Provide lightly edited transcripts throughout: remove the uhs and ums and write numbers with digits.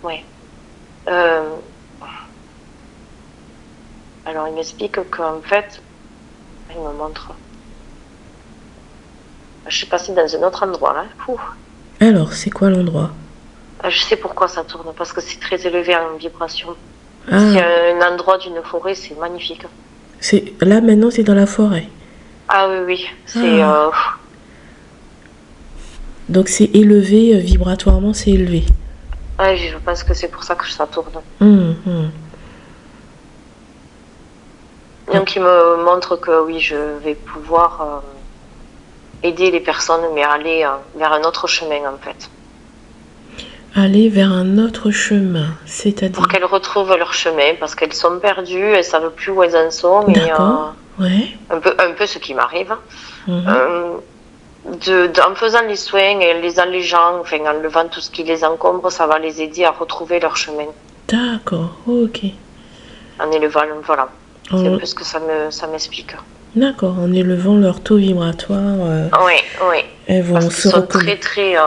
Ouais. Euh, alors, il m'explique qu'en fait, il me montre. Je suis passée dans un autre endroit, là. Ouh. Alors, c'est quoi l'endroit? Je sais pourquoi ça tourne, parce que c'est très élevé en vibration. C'est Ah, un endroit d'une forêt, c'est magnifique. c'est là maintenant, c'est dans la forêt. Ah oui, oui, c'est... Ah, donc c'est élevé, vibratoirement, c'est élevé. ouais, je pense que c'est pour ça que ça tourne. Hum. Oh, Donc il me montre que oui, je vais pouvoir aider les personnes, mais aller vers un autre chemin en fait. aller vers un autre chemin, Pour c'est-à-dire. qu'elles retrouvent leur chemin, parce qu'elles sont perdues, elles ne savent plus où elles en sont, et D'accord, ouais. un peu ce qui m'arrive. Mhm. Euh, en faisant les soins et les allégeant, enfin en levant tout ce qui les encombre, ça va les aider à retrouver leur chemin. D'accord, ok. En élevant, voilà. C'est un En- peu ce que ça m'explique. D'accord, en élevant leur taux vibratoire, Oui, oui. elles vont Parce qu'ils se sont reconnecter. très, très.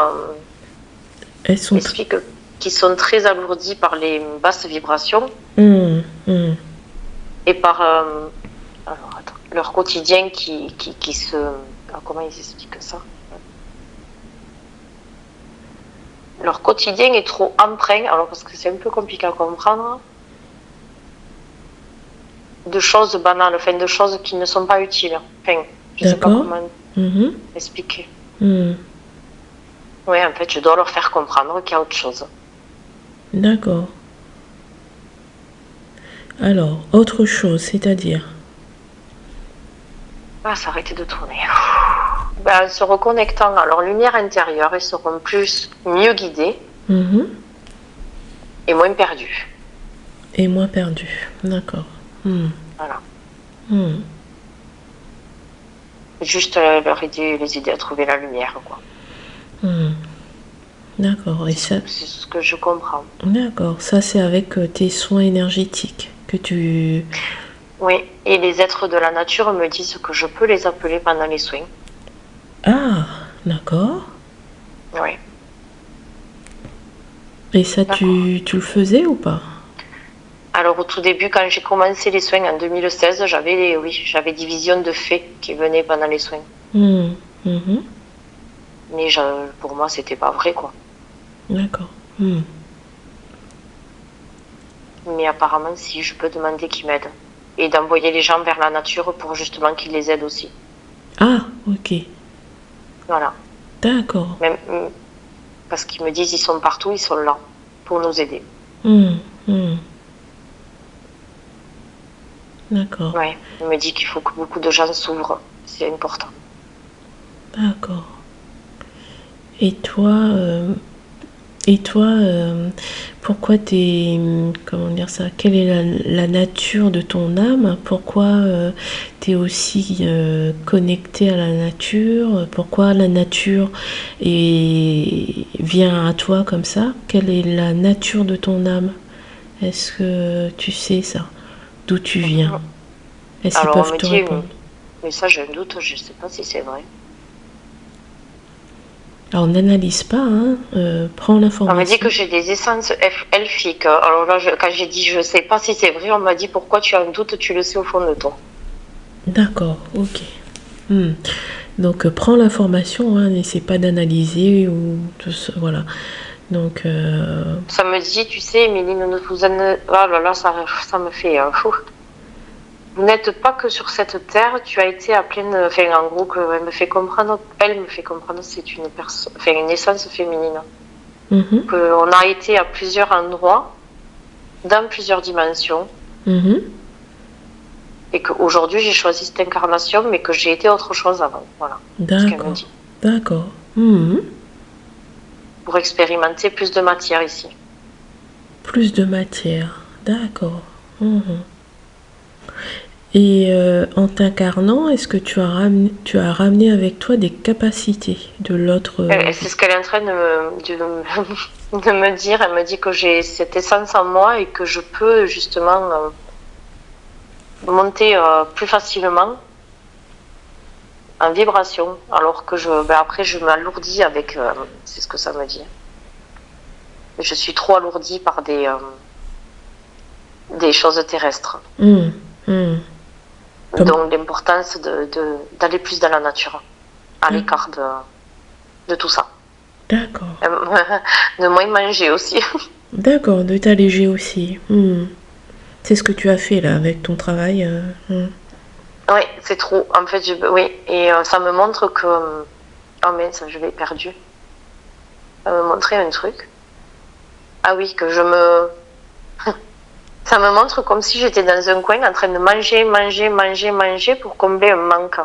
Elles sont. Explique qu'ils sont très alourdis par les basses vibrations Hum. et par alors, attends, leur quotidien qui se. Alors, comment ils expliquent ça? Leur quotidien est trop empreint, alors parce que c'est un peu compliqué à comprendre, de choses banales, enfin de choses qui ne sont pas utiles. Enfin, je ne sais pas D'accord. comment Mhm. expliquer. Hum. Oui, en fait, je dois leur faire comprendre qu'il y a autre chose. D'accord. Alors, autre chose, c'est-à-dire. Ah, ça a arrêté de tourner. Ben, en se reconnectant à leur lumière intérieure, ils seront mieux guidés Mhm. et moins perdus. Et moins perdu. D'accord. Hum. Voilà. Hum. Juste leur aider, les aider à trouver la lumière, quoi. Hum. D'accord. Et ça. C'est ce que je comprends. D'accord. Ça, c'est avec tes soins énergétiques que tu. Oui, et les êtres de la nature me disent que je peux les appeler pendant les soins. Ah, d'accord. Oui, Et ça, d'accord. tu le faisais ou pas? Alors au tout début, quand j'ai commencé les soins en 2016, j'avais des visions de fées qui venaient pendant les soins. Hum. Mhm. Mais pour moi, c'était pas vrai, quoi. D'accord. Hum. Mais apparemment, si, je peux demander qu'ils m'aident. Et d'envoyer les gens vers la nature pour justement qu'ils les aident aussi. Ah, ok. Voilà. D'accord. Même, parce qu'ils me disent, ils sont partout, ils sont là pour nous aider. Hum. Hum. D'accord. Ouais. Il me dit qu'il faut que beaucoup de gens s'ouvrent. C'est important. D'accord. Et toi, Et toi, pourquoi t'es, comment dire ça? Quelle est la nature de ton âme? Pourquoi t'es aussi connecté à la nature? Pourquoi la nature vient à toi comme ça? Quelle est la nature de ton âme? Est-ce que tu sais ça? D'où tu viens? Est-ce qu'ils Alors on peuvent me te dit, répondre? mais ça j'ai un doute, je ne sais pas si c'est vrai. Alors n'analyse pas, hein, prends On me dit l'information. que j'ai des essences elfiques. Alors là, quand j'ai dit je ne sais pas si c'est vrai, on m'a dit pourquoi tu as un doute, tu le sais au fond de toi. D'accord, ok. Hmm. Donc prends l'information, hein, n'essaie pas d'analyser ou tout ça, voilà. Donc Ça me dit, tu sais, Émilie, ne vous en... Oh là là, ça me fait fou. Vous n'êtes pas que sur cette terre, tu as été à pleine... Enfin, en gros, elle me fait comprendre, c'est une personne, enfin, une essence féminine. mhm, Qu'on a été à plusieurs endroits, dans plusieurs dimensions, mhm. et qu'aujourd'hui j'ai choisi cette incarnation, mais que j'ai été autre chose avant. Voilà ce qu'elle me D'accord, dit. d'accord. Mhm. Pour expérimenter plus de matière ici. Plus de matière, d'accord. Mhm. Et en t'incarnant, est-ce que tu as ramené avec toi des capacités de l'autre C'est ce qu'elle est en train de me dire. Elle me dit que j'ai cette essence en moi et que je peux justement monter plus facilement en vibration, alors que après je m'alourdis avec. C'est ce que ça me dit. Je suis trop alourdie par des choses terrestres. Hum, hum. Comme- Donc l'importance d'aller plus dans la nature, à Ah. l'écart de tout ça. D'accord. De moins manger aussi. D'accord, de t'alléger aussi. C'est ce que tu as fait là avec ton travail. Oui, c'est trop. En fait, oui. Et ça me montre que... Oh mince, je l'ai perdu. Ça me montrait un truc. Ah oui, que je me... Ça me montre comme si j'étais dans un coin en train de manger pour combler un manque.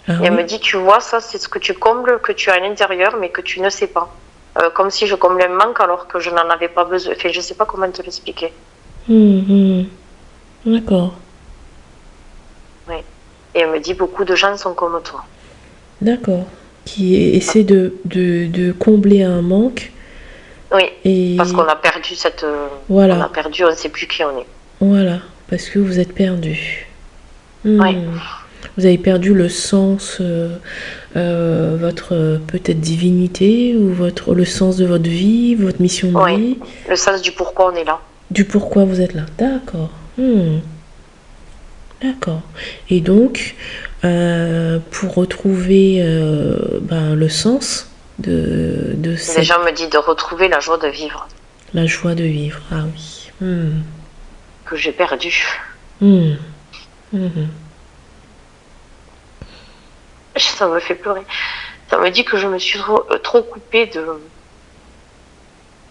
Ah Et elle me oui? dit, tu vois, ça c'est ce que tu combles, que tu as à l'intérieur, mais que tu ne sais pas. Comme si je comblais un manque alors que je n'en avais pas besoin. Enfin, je ne sais pas comment te l'expliquer. D'accord. Oui. Et elle me dit, beaucoup de gens sont comme toi. D'accord. Qui essaie de combler un manque Oui, et parce qu'on a perdu voilà. On a perdu, on ne sait plus qui on est. Voilà, parce que vous êtes perdu. Oui, Vous avez perdu le sens, votre peut-être divinité ou le sens de votre vie, votre mission de oui. vie, Le sens du pourquoi on est là. du pourquoi vous êtes là. D'accord. D'accord. Et donc, pour retrouver le sens de Les cette gens me disent de retrouver la joie de vivre la joie de vivre. Ah oui. que j'ai perdue. Hmm. Mhm. Ça me fait pleurer. Ça me dit que je me suis trop coupée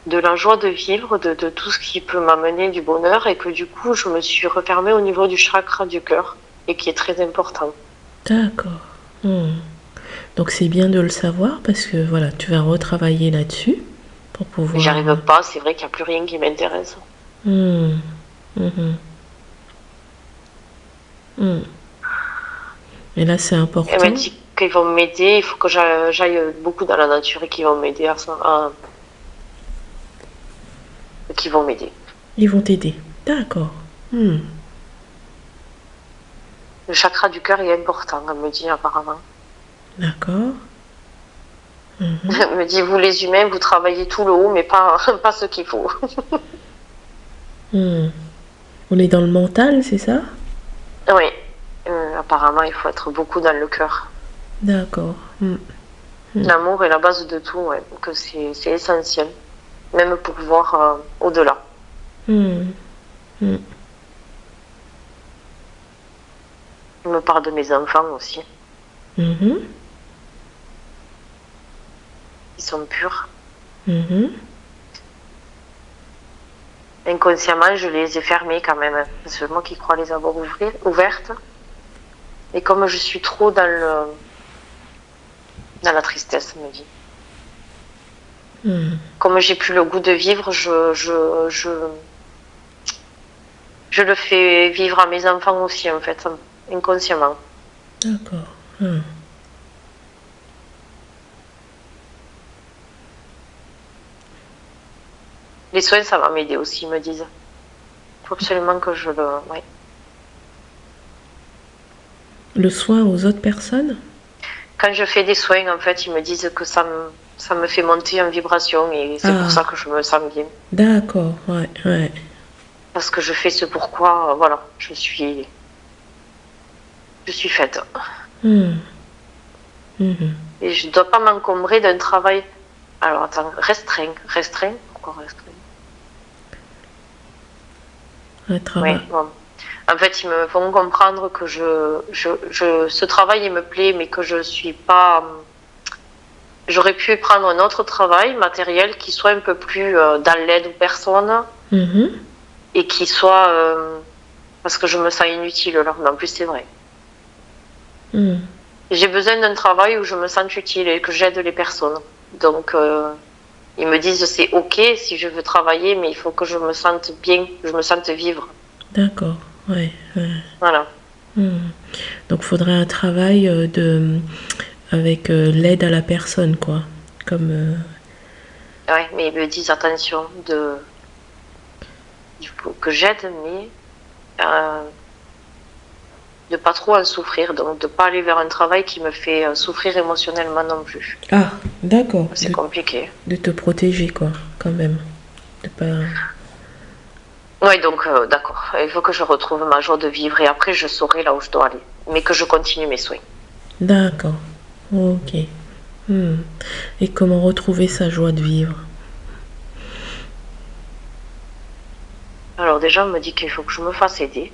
de la joie de vivre, de tout ce qui peut m'amener du bonheur et que du coup, je me suis refermée au niveau du chakra du cœur et qui est très important. D'accord. Donc c'est bien de le savoir parce que voilà, tu vas retravailler là-dessus pour Mais pouvoir. j'arrive pas, c'est vrai qu'il n'y a plus rien qui m'intéresse. Hmm, mhm, hmm. Et là, c'est Elle m'a important. dit qu'ils vont m'aider, il faut que j'aille beaucoup dans la nature et qu'ils vont m'aider à ça. Qu'ils vont m'aider. Ils vont t'aider. D'accord. Hmm. Le chakra du cœur est important, elle me dit apparemment. D'accord. Elle me dit, vous les humains, vous travaillez tout le haut, mais pas, pas ce qu'il faut. Hmm. On est dans le mental, c'est ça? Oui, apparemment, il faut être beaucoup dans le cœur. D'accord. L'amour est la base de tout, ouais, que c'est essentiel, même pour voir au-delà. Hmm. Hmm. Je me parle de mes enfants aussi, Mhm. ils sont purs. Mhm. Inconsciemment, je les ai fermés quand même, hein. C'est moi qui crois les avoir ouvertes. Et comme je suis trop dans la tristesse, elle me dit. Comme j'ai plus le goût de vivre, je le fais vivre à mes enfants aussi, en fait, inconsciemment. D'accord. Les soins, ça va m'aider aussi, ils me disent. Il faut absolument que je le... Ouais. Le soin aux autres personnes? Quand je fais des soins, en fait, ils me disent que ça me fait monter en vibration et c'est pour ça que je me sens bien. D'accord, ouais, ouais. Parce que je fais ce pourquoi, voilà, je suis faite. Et je ne dois pas m'encombrer d'un travail. Alors attends, restreint. Pourquoi restreint? Un Oui, travail. bon. En fait, ils me font comprendre que ce travail, il me plaît, mais que je suis pas. J'aurais pu prendre un autre travail matériel qui soit un peu plus dans l'aide aux personnes et qui soit. Parce que je me sens inutile là. Mais en plus, c'est vrai. J'ai besoin d'un travail où je me sens utile et que j'aide les personnes. Donc, ils me disent c'est ok si je veux travailler, mais il faut que je me sente bien, que je me sente vivre. D'accord, ouais, ouais. Voilà. Donc, faudrait un travail avec l'aide à la personne, quoi. Comme. Ouais, mais ils me disent attention que j'aide, mais de pas trop en souffrir, donc de pas aller vers un travail qui me fait souffrir émotionnellement non plus. Ah, d'accord. C'est compliqué. De te protéger, quoi, quand même. de pas... Oui, donc d'accord. Il faut que je retrouve ma joie de vivre et après je saurai là où je dois aller. Mais que je continue mes soins. D'accord. Ok. Hmm. Et comment retrouver sa joie de vivre? Alors déjà, on me dit qu'il faut que je me fasse aider.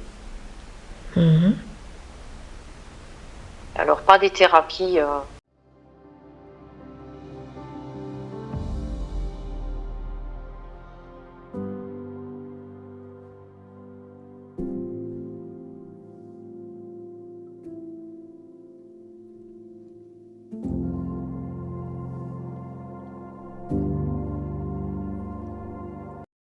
Mhm. Alors pas des thérapies.